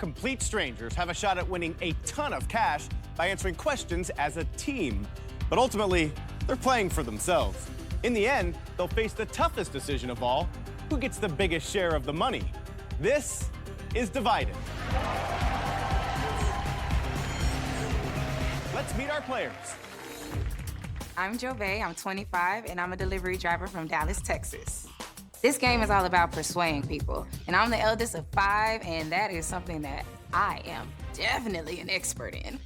complete strangers have a shot at winning a ton of cash by answering questions as a team. But ultimately, they're playing for themselves. In the end, they'll face the toughest decision of all: who gets the biggest share of the money? This is Divided. Let's meet our players. I'm Jovae, I'm 25, and I'm a delivery driver from Dallas, Texas. This game is all about persuading people, and I'm the eldest of 5, and that is something that I am definitely an expert in.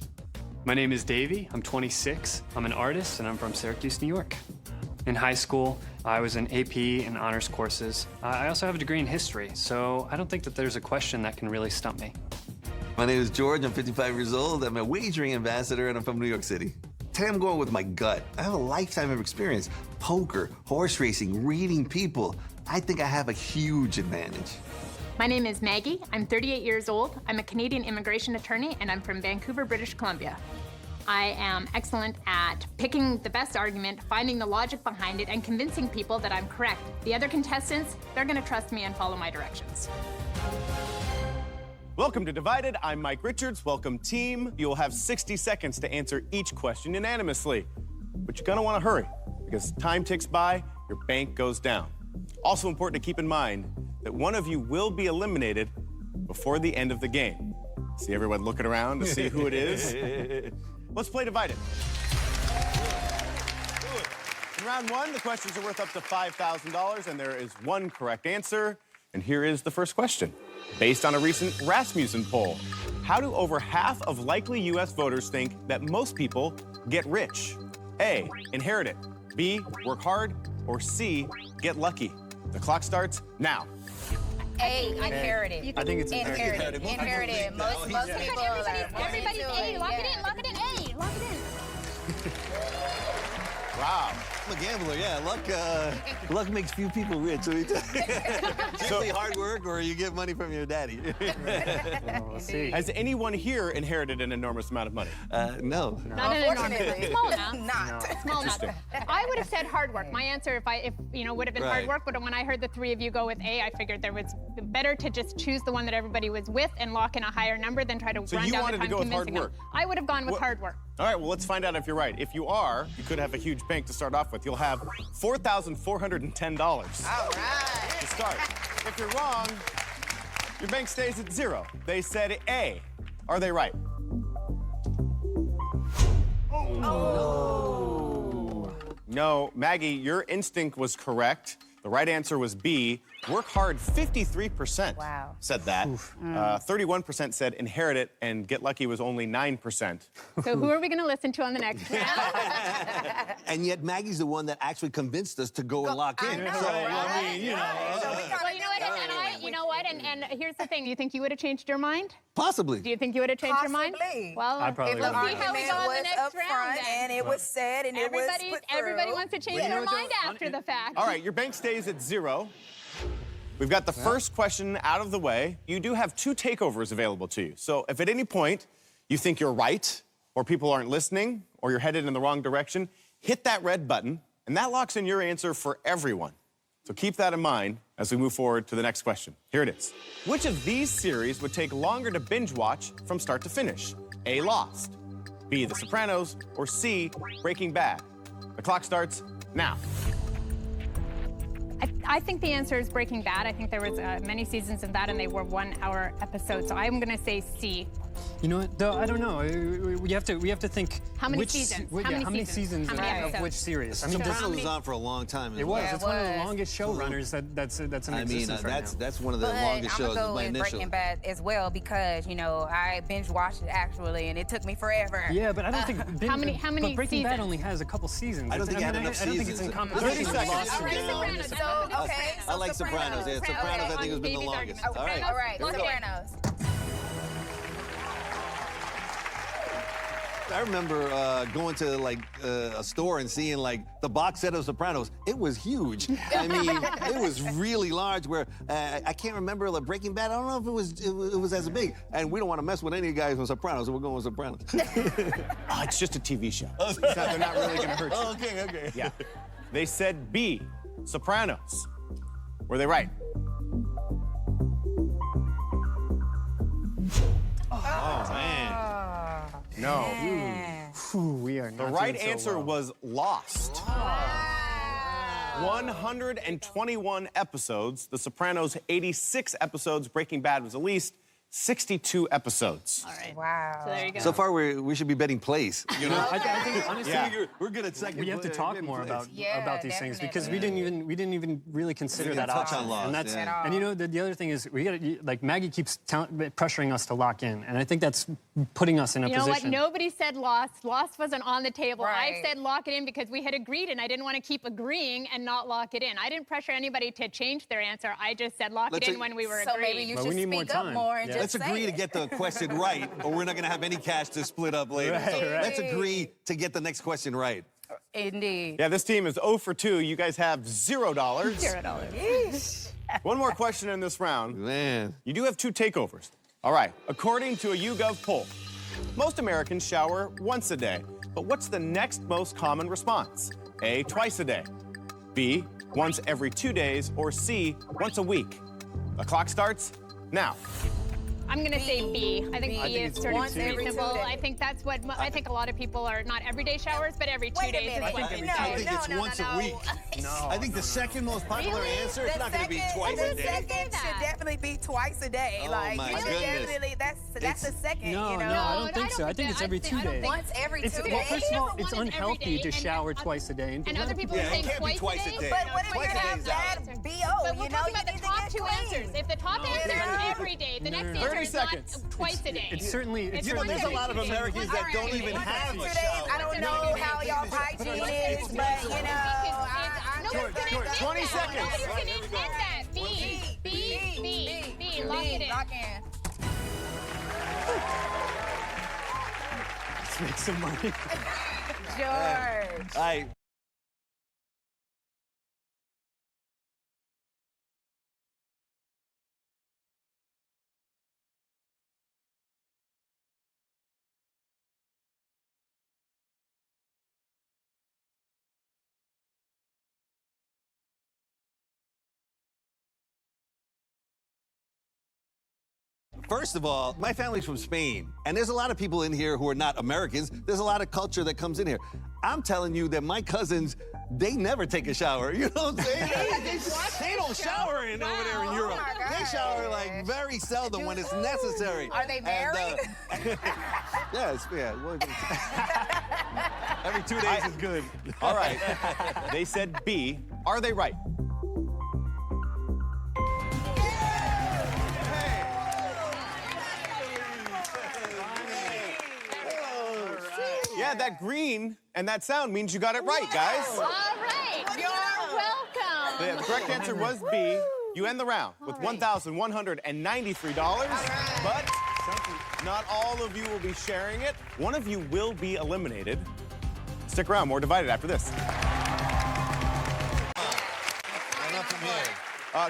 My name is Davy, I'm 26, I'm an artist, and I'm from Syracuse, New York. In high school, I was in AP and honors courses. I also have a degree in history, so I don't think that there's a question that can really stump me. My name is George, I'm 55 years old, I'm a wagering ambassador, and I'm from New York City. Today I'm going with my gut. I have a lifetime of experience. Poker, horse racing, reading people. I think I have a huge advantage. My name is Maggie, I'm 38 years old, I'm a Canadian immigration attorney, and I'm from Vancouver, British Columbia. I am excellent at picking the best argument, finding the logic behind it, and convincing people that I'm correct. The other contestants, they're gonna trust me and follow my directions. Welcome to Divided. I'm Mike Richards. Welcome, team. You'll have 60 seconds to answer each question unanimously. But you're gonna wanna hurry, because time ticks by, your bank goes down. Also important to keep in mind that one of you will be eliminated before the end of the game. See everyone looking around to see who it is? Let's play Divided. In round 1, the questions are worth up to $5,000, and there is one correct answer. And here is the first question. Based on a recent Rasmussen poll, how do over half of likely U.S. voters think that most people get rich? A, inherit it. B, work hard. Or C, get lucky. The clock starts now. A, inherited. I think it's inherited. Inherited. Most people are. Everybody's A. Lock it in, lock it in, A. Lock it in. Wow. I'm a gambler, yeah. Luck makes few people rich. So usually hard work or you get money from your daddy. We'll see. Has anyone here inherited an enormous amount of money? No. Not an enormous. Unfortunately. Small enough. Not. Small enough. I would have said hard work. My answer, if would have been hard Right. work, but when I heard the three of you go with A, I figured there was better to just choose the one that everybody was with and lock in a higher number than try to So run you down wanted the to time go with hard convincing them. work? I would have gone with What- hard work. All right, well, let's find out if you're right. If you are, you could have a huge bank to start off with. You'll have $4,410 All right. to start. If you're wrong, your bank stays at 0. They said A. Are they right? No, Maggie, your instinct was correct. The right answer was B. Work hard, 53% Wow. said that. 31% said inherit it, and get lucky was only 9%. So who are we going to listen to on the next round? And yet Maggie's the one that actually convinced us to go and lock in. I know, So, right? I mean, you know. Well, you know what, and here's the thing. Do you think you would have changed your mind? Possibly. Do you think you would have changed your mind? Possibly. Well, I probably let's would. see how we go on the was next up round front, then. and it was said, and it was put through. Everybody wants to change their mind after the fact. All right, your bank stays at 0. We've got the first question out of the way. You do have 2 takeovers available to you. So if at any point you think you're right, or people aren't listening, or you're headed in the wrong direction, hit that red button, and that locks in your answer for everyone. So keep that in mind as we move forward to the next question. Here it is. Which of these series would take longer to binge watch from start to finish? A, Lost. B, The Sopranos. Or C, Breaking Bad. The clock starts now. I think the answer is Breaking Bad. I think there was many seasons of that, and they were 1-hour episodes. So I'm going to say C. You know what? Though I don't know. We have to think. How many which, seasons? How many seasons How many of episodes? which series? I mean, Sopranos was on for a long time. it was. Yeah, It's it one of the was. longest showrunners that's in I mean, existence right now. that's one of the But longest I'm shows. gonna go My with initial. Breaking Bad as well because I binge watched it actually, and it took me forever. Yeah, but I don't think. How many But Breaking Bad seasons? only has a couple seasons. I don't think it had mean, enough I don't think it's in seasons. competition. 30 seconds. All right, Sopranos. So, okay. I like Sopranos. Yeah, Sopranos I think has been the Davy's longest. argument. All right. All right, Lock it in. Sopranos. I remember going to a store and seeing the box set of Sopranos. It was huge. I mean, it was really large. Where I can't remember Breaking Bad. I don't know if it was as big. And we don't want to mess with any guys from Sopranos, so we're going with Sopranos. Oh, it's just a TV show. They're not really going to hurt you. Okay. Yeah. They said B, Sopranos. Were they right? No. Ooh, we are The not right doing so answer well. was Lost. 121 episodes. The Sopranos, 86 episodes. Breaking Bad was at least 62 episodes. All right. Wow. So there you go. So far, we should be betting place. You know, I think honestly, Yeah. We're good at second. we have to talk more about Yeah, these things because definitely. we didn't even really consider We that didn't touch option. on Lost, And that's yeah. and you know the other thing is we got like Maggie keeps pressuring us to lock in, and I think that's putting us in a You know what? position. Nobody said Lost. Lost wasn't on the table. Right. I said lock it in because we had agreed, and I didn't want to keep agreeing and not lock it in. I didn't pressure anybody to change their answer. I just said lock Let's it in say- when we were So agreeing. maybe you But we should need more speak up time. more and Yeah. just Let's say agree it. to get the question right, or we're not going to have any cash to split up later. So Right. let's agree to get the next question right. Indeed. Yeah, this team is 0 for 2. You guys have $0. Yeesh. One more question in this round. Man. You do have 2 takeovers. All right, according to a YouGov poll, most Americans shower once a day. But what's the next most common response? A, twice a day. B, once every 2 days. Or C, once a week. The clock starts now. I'm going to say B. I think B. B is sort of Once every 2 reasonable. days. I think that's what I think a lot of people are not everyday showers, but every 2 Wait a days. minute. is what I think every it's day. once a week. I think the second most popular Really? answer is not going to be twice the a day. second Say that. should definitely be twice a day. Oh, like, my you should goodness. definitely, that's the second, No, you know? no, I don't think so. I think it's every 2 days. Once every 2 It's, days. well, first of all, One it's is every unhealthy day, to and shower then twice a day. And other people Yeah, are it saying can't be twice a day. But what if Twice you a have day is out. bad BO? But You we're know, talking you about the need to top get 2 clean. answers. If the top answer is every day, the next 30 answer is seconds. not twice a day. It's certainly. It's You know, certainly there's a lot of Once every 2 days. Americans that don't even have 2 a days, shower. I don't know how y'all's hygiene is, but, you know, Nobody's gonna admit 20 that. seconds. Nobody's gonna admit that. B. Lock it in. Lock in. Let's make some money. George. All right. First of all, my family's from Spain, and there's a lot of people in here who are not Americans. There's a lot of culture that comes in here. I'm telling you that my cousins, they never take a shower. You know what I'm saying? they don't shower in over there in Europe. my They gosh. shower like very seldom when it's necessary. Are they married? Yes, yeah. Well, every 2 days is good. All right. They said B. Are they right? Yeah, that green and that sound means you got it right, guys. All right. You're welcome. The correct answer was B. You end the round with $1,193. But not all of you will be sharing it. One of you will be eliminated. Stick around, more Divided after this.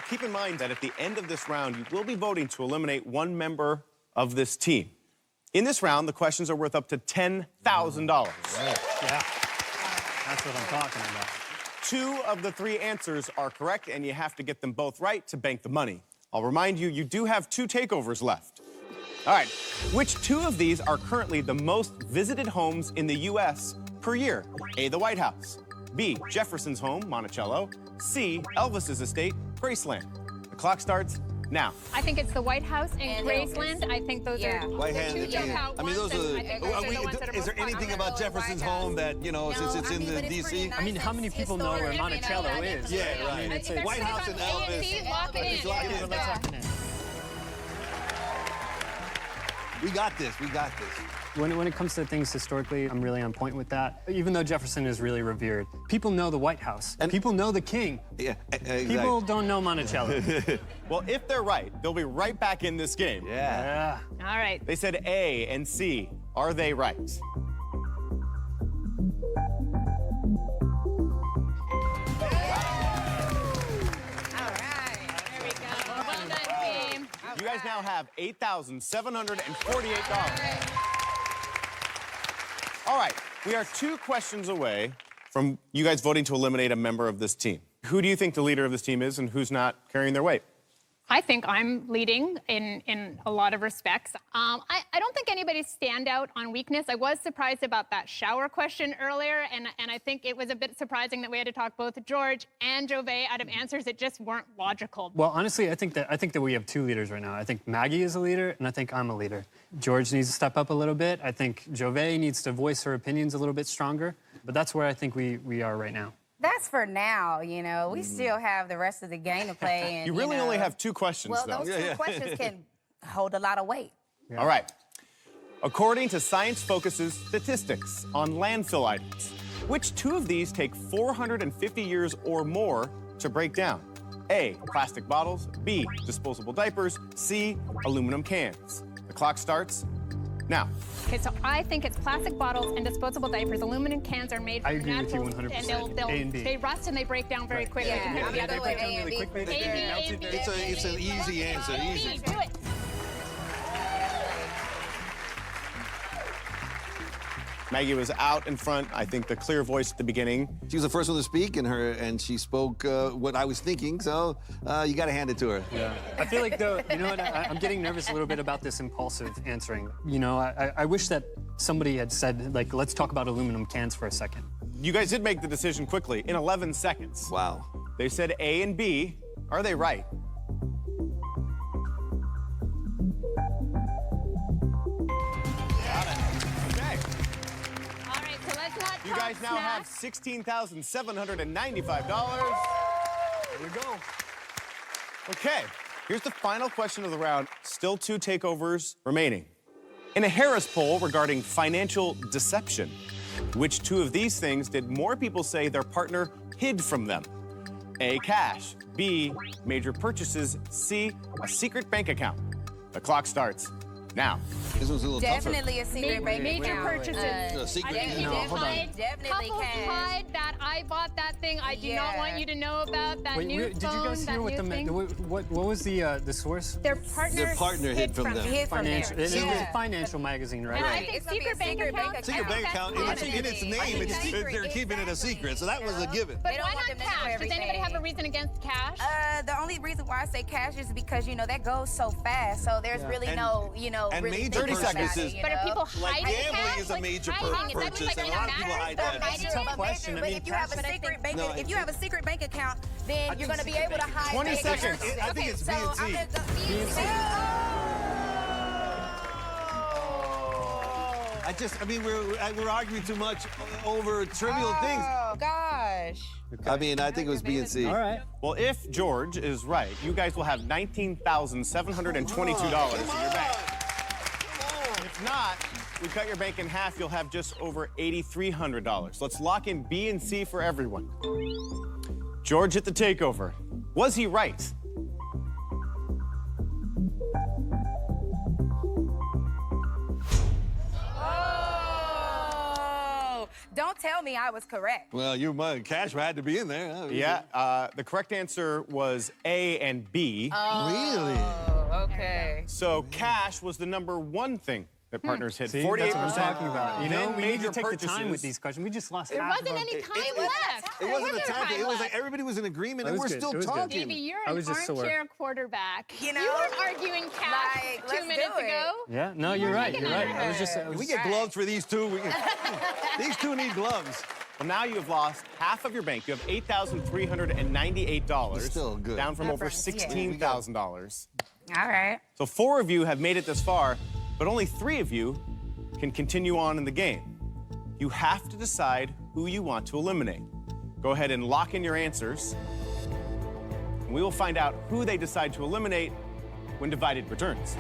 Keep in mind that at the end of this round, you will be voting to eliminate one member of this team. In this round, the questions are worth up to $10,000. Yeah. That's what I'm talking about. 2 of the 3 answers are correct, and you have to get them both right to bank the money. I'll remind you, you do have 2 takeovers left. All right, which 2 of these are currently the most visited homes in the U.S. per year? A, the White House. B, Jefferson's home, Monticello. C, Elvis's estate, Graceland. The clock starts now. I think it's the White House and And Graceland. Elvis. I think those Yeah. are White the hand. 2 jump out I mean, those ones, are. and I think those are the ones that are Is there most anything popular. about Jefferson's home that since it's in the D.C.? I mean, how many people know where Monticello is? Yeah, I right. mean, it's If a White it's House on and A Elvis. C, lock it in. Just lock it in. But let's lock it in. We got this. We got this. When it comes to things historically, I'm really on point with that. Even though Jefferson is really revered, people know the White House. And- people know the king. Yeah, exactly. People don't know Monticello. Well, if they're right, they'll be right back in this game. Yeah. Yeah. All right. They said A and C. Are they right? There we go. Well done, team. You guys now have $8,748. All right, we are 2 questions away from you guys voting to eliminate a member of this team. Who do you think the leader of this team is and who's not carrying their weight? I think I'm leading in a lot of respects. I don't think anybody's stand out on weakness. I was surprised about that shower question earlier, and I think it was a bit surprising that we had to talk both George and Jovae out of answers that just weren't logical. Well, honestly, I think that we have two leaders right now. I think Maggie is a leader, and I think I'm a leader. George needs to step up a little bit. I think Jovae needs to voice her opinions a little bit stronger. But that's where I think we are right now. That's for now, you know. We still have the rest of the game to play. And, You really know, only have 2 questions, well, though. those two questions can hold a lot of weight. Yeah. All right. According to Science Focus's statistics on landfill items, which 2 of these take 450 years or more to break down? A, plastic bottles, B, disposable diapers, C, aluminum cans. The clock starts now. Okay, so I think it's plastic bottles and disposable diapers. Aluminum cans are made from I agree with you natural, 100%. and A and B. they rust and they break down very quickly. Yeah, compared to the I'm other gonna go with A and B. quick. A, B. It's an easy answer, easy. Do it. Maggie was out in front. I think the clear voice at the beginning. She was the first one to speak, and she spoke what I was thinking, so you got to hand it to her. Yeah. I feel like, though, you know what, I'm getting nervous a little bit about this impulsive answering. You know, I wish that somebody had said, like, let's talk about aluminum cans for a second. You guys did make the decision quickly, in 11 seconds. Wow. They said A and B. Are they right? Got it. Okay. All right, so let's not You talk guys now have snacks. $16,795. Here we go. Okay, here's the final question of the round. Still 2 takeovers remaining. In a Harris poll regarding financial deception, which 2 of these things did more people say their partner hid from them? A, cash. B, major purchases. C, a secret bank account. The clock starts now. This was a little Definitely a secret bank Major account. purchases. A secret. I think you No, did hold on. hide. Definitely Couples cash. hide that I bought that thing. I do not Yeah. want you to know about that Wait, new did phone, you guys that hear what new the thing. what was the source? Their partner hid from them. Hid from Financial. them. It was Yeah. a financial magazine, right? And I Right. think It's gonna be a secret bank secret bank accounts. Secret I bank think account, that's in its definitely- name, they're keeping it a secret, so that was a given. But They don't why want not them to know cash? Does anybody have a everything. reason against cash? The only reason why I say cash is because, you know, that goes so fast. So there's really And- no, you know, and really major thinking about purchases- it, you But are know? people Like hiding gambling cash? is a Like major hiding? Does that mean, purchase, like, and a in lot of people marriage, hide they're that. hiding It's a tough it? question. I But mean, if you have a cash- secret bank, No, if you have a secret bank account, then you're gonna be able to hide. 20 that. seconds. I think it's so B and I'm C. gonna go B and C. I mean, we're arguing too much over trivial things. Oh gosh. I mean, I think it was B and C. All right. Well, if George is right, you guys will have $19,722 in your bank. If not, we cut your bank in half, you'll have just over $8,300. Let's lock in B and C for everyone. George hit the takeover. Was he right? Oh, don't tell me I was correct. Well, cash had to be in there. Huh? Yeah, the correct answer was A and B. Really? Oh, okay. So cash was the #1 thing that partners hit. See, 48%. that's what I'm talking about. You know, Then we need to major take the time with purchases. these questions. We just lost There half wasn't of our... any time It left. It wasn't a There time thing. It was like left. everybody was in agreement, That and was we're good. still It was good. talking. Davy, you're I an was just sore. armchair quarterback. You know? You weren't arguing cash Like, 2 let's minutes do it. ago. Yeah, no, you're right. You're right. I was just... Can we get gloves for these two? These two need gloves. Well, now you have lost half of your bank. You have $8,398. Still good. Down from over Difference, yeah. $16,000. All right. So 4 of you have made it this far, but only 3 of you can continue on in the game. You have to decide who you want to eliminate. Go ahead and lock in your answers. And we will find out who they decide to eliminate when Divided returns.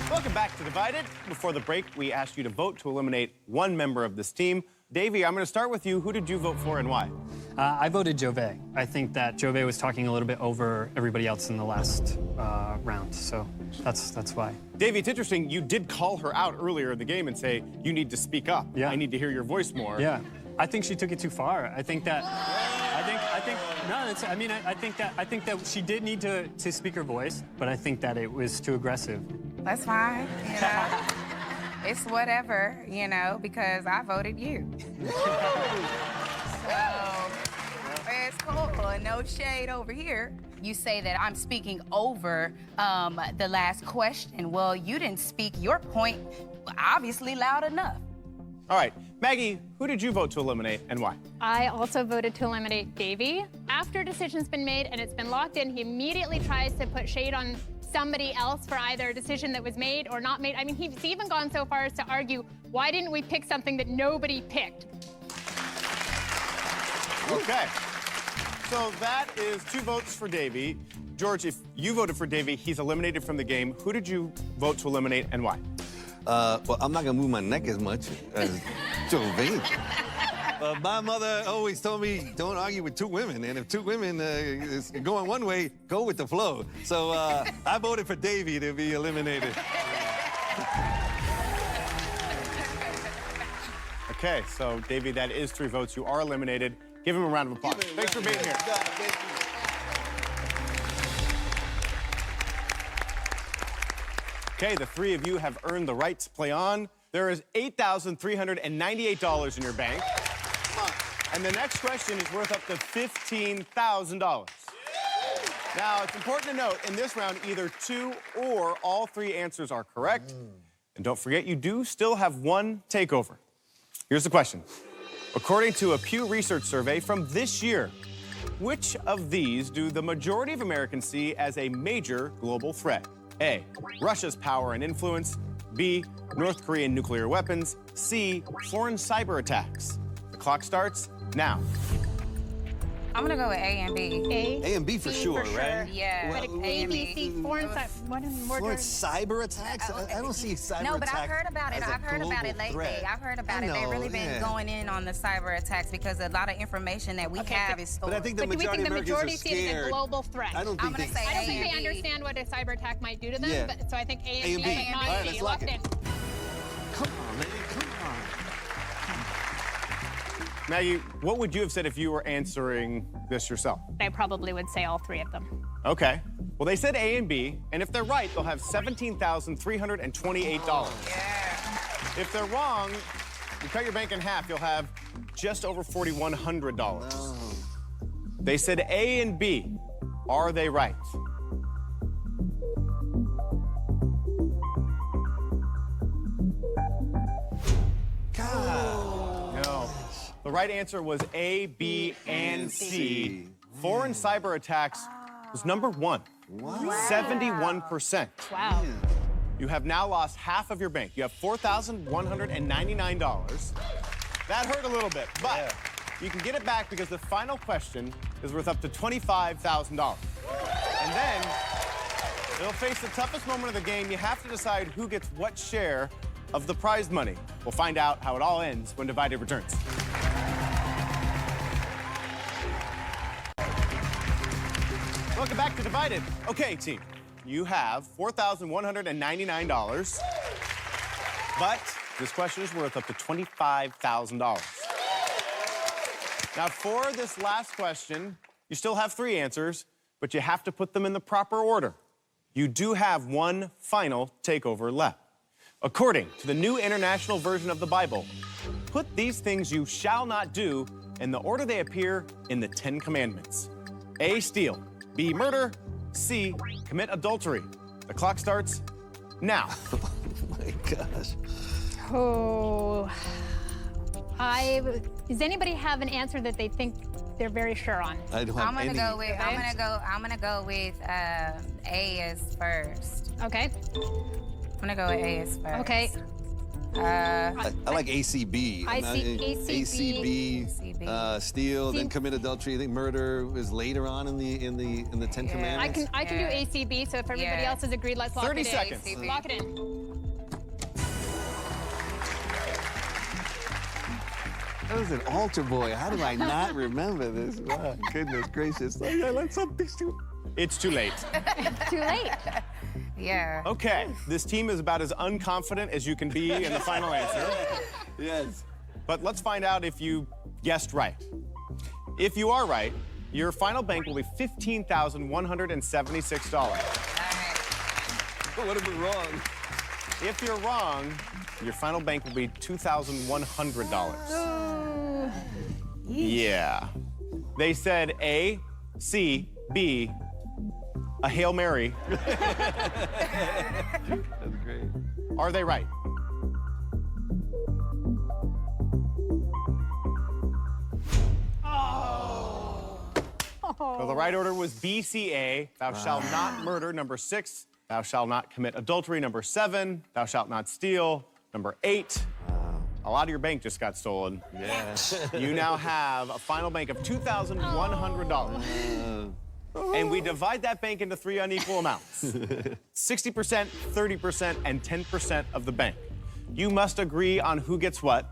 Welcome back to Divided. Before the break, we asked you to vote to eliminate 1 member of this team. Davy, I'm going to start with you. Who did you vote for and why? I voted Jovae. I think that Jovae was talking a little bit over everybody else in the last round, so that's why. Davy, it's interesting. You did call her out earlier in the game and say, you need to speak up. Yeah. I need to hear your voice more. Yeah, I think she took it too far. I think that, no, it's, I mean, I think that she did need to speak her voice, but I think that it was too aggressive. That's fine. You know? It's whatever, you know, because I voted you. So, Oh, no shade over here. You say that I'm speaking over the last question. Well, you didn't speak your point obviously loud enough. All right, Maggie, who did you vote to eliminate and why? I also voted to eliminate Davy. After a decision's been made and it's been locked in, he immediately tries to put shade on somebody else for either a decision that was made or not made. I mean, he's even gone so far as to argue, why didn't we pick something that nobody picked? Okay, so that is 2 votes for Davy. George, if you voted for Davy, he's eliminated from the game. Who did you vote to eliminate and why? Well, I'm not gonna move my neck as much as Jovae. My mother always told me, don't argue with 2 women, and if 2 women is going one way, go with the flow. So I voted for Davy to be eliminated. Okay, so Davy, that is 3 votes. You are eliminated. Give him a round of applause. Thanks for being here. Okay, the 3 of you have earned the right to play on. There is $8,398 in your bank. And the next question is worth up to $15,000. Now, it's important to note, in this round, either 2 or all 3 answers are correct. And don't forget, you do still have 1 takeover. Here's the question. According to a Pew Research survey from this year, which of these do the majority of Americans see as a major global threat? A, Russia's power and influence. B, North Korean nuclear weapons. C, foreign cyber attacks. The clock starts now. I'm gonna go with A and B. A and B for sure, right? Yeah. But Well, A, B, C, foreign Foreign cyber attacks? I don't see cyber No, but attack I've heard about it. as a I've heard about it global lately. threat. I've heard about I it. They've know, really been yeah. going in on the cyber attacks because a lot of information that we have is stored. But I think the But do we majority think of the Americans majority are see it as a scared. global threat? I don't I'm think gonna say I don't think A they and B. understand what a cyber attack might do to them, Yeah. but, so I think A A and and B, B. but not All right, C. let's lock Locked it. in. Come on, man, come on. Maggie, what would you have said if you were answering this yourself? I probably would say all 3 of them. Okay. Well, they said A and B, and if they're right, they'll have $17,328. Yeah. If they're wrong, you cut your bank in half, you'll have just over $4,100. They said A and B. Are they right? No. The right answer was A, B, and C. Foreign cyber attacks was number 1. Wow. 71%. Wow. You have now lost half of your bank. You have $4,199. That hurt a little bit, but you can get it back because the final question is worth up to $25,000. And then you'll face the toughest moment of the game. You have to decide who gets what share of the prize money. We'll find out how it all ends when Divided returns. Welcome back to Divided. Okay, team, you have $4,199, but this question is worth up to $25,000. Now, for this last question, you still have 3 answers, but you have to put them in the proper order. You do have 1 final takeover left. According to the New International Version of the Bible, put these things you shall not do in the order they appear in the 10 Commandments. A, steal. B, murder. C, commit adultery. The clock starts now. Oh my gosh. Oh. Does anybody have an answer that they think they're very sure on? I don't have I'm gonna any. go with A as first. Okay. I'm gonna go with A as first. Okay. I like ACB. I see ACB. ACB. Steal, then commit adultery. I think murder is later on in the 10 Commandments. I can do Yeah. ACB, so if everybody Yeah. else has agreed, let's lock 30 it in. seconds. ACB. Lock it in. That was an altar boy. How do I not remember this? Wow, goodness gracious. Oh, yeah, let's hope these two. It's too late. Too late. Yeah. Okay, this team is about as unconfident as you can be in the final answer. Yes. But let's find out if you guessed right. If you are right, your final bank will be $15,176. What if we're wrong? If you're wrong, your final bank will be $2,100. Yeah. They said A, C, B, a Hail Mary. That's great. Are they right? So the right order was BCA, thou shalt not murder. Number 6, thou shalt not commit adultery. Number 7, thou shalt not steal. Number 8, a lot of your bank just got stolen. Yeah. You now have a final bank of $2,100. And we divide that bank into 3 unequal amounts. 60%, 30%, and 10% of the bank. You must agree on who gets what.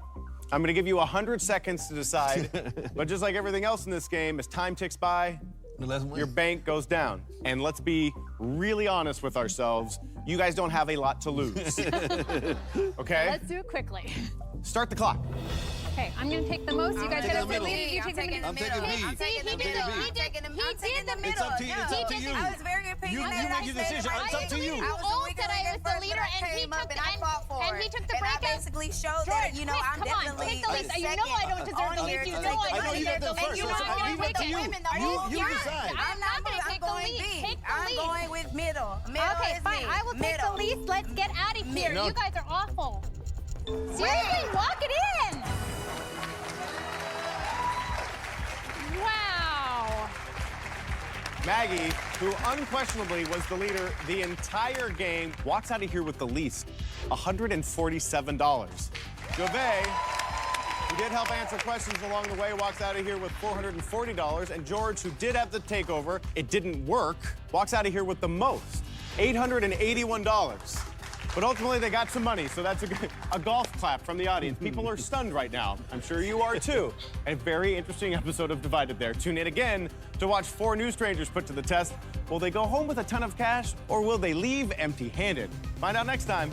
I'm gonna give you 100 seconds to decide, but just like everything else in this game, as time ticks by, your bank goes down. And let's be really honest with ourselves, you guys don't have a lot to lose. Okay? Let's do it quickly. Start the clock. Okay, I'm gonna take the most. You guys taking gotta the middle. delete it. You take the middle. I'm taking B. I'm taking the middle. He did the middle. It's up to you. It's up to you. I was very opinionated. You make your decision. It's up to you. You all said I was the leader, and he took the breakout. I basically showed that, you know, I'm Come on, definitely take the lead. You know I don't deserve the lead. You know I don't deserve the lead. You know I'm gonna leave it to you. You decide. I'm not gonna take the lead. Take the lead. I'm going with middle. Okay, fine. I will take the lead. Let's get out of here. No. You guys are awful. Seriously, lock it in. Wow. Maggie, who unquestionably was the leader the entire game, walks out of here with the least, $147. Jovae, who did help answer questions along the way, walks out of here with $440. And George, who did have the takeover, it didn't work, walks out of here with the most, $881. But ultimately, they got some money, so that's a golf clap from the audience. People are stunned right now. I'm sure you are too. A very interesting episode of Divided there. Tune in again to watch 4 new strangers put to the test. Will they go home with a ton of cash, or will they leave empty-handed? Find out next time.